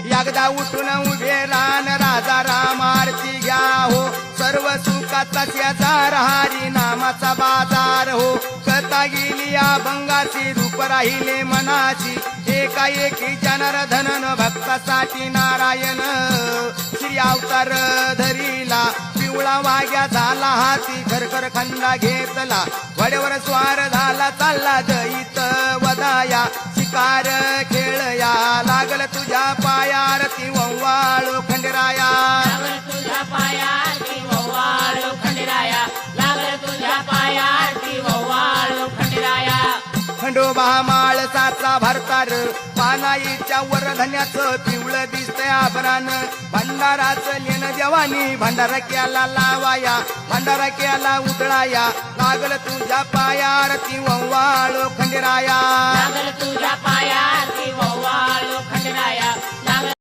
एकदा उठून उभे रान राजा राम आरती घ्या हो सर्व सुखाचा शेजार हरी नामाचा बाजार हो कथा गेली अभंगाची रूप राहिले मनाची एकाएकी जनार्दन भक्तासाठी नारायण श्री अवतार धरीला पिवळा वाग्या झाला हाती खरखर खंडा घेतला वड्यावर स्वार झाला चालला जईत वदाया शिकार खेळया लागल तुझ्या पायारती वंवाळो खंडराया लागल तुझ्या पायारती वव्वाळो खंडराया लागल तुझ्या पायारती वव्वाळो खंडराया खंडोबा माळसाचा भरतार पानाईच्या वर धन्याचं पिवळं दिसतंय आभरान भंडाराचं लेन देवानी भंडारा केला लावाया भंडारा केला उधळाया लागल तुझ्या पायारती वंवाळो खंडराया लागल तुझ्या पायारती वव्वाळो खंडराया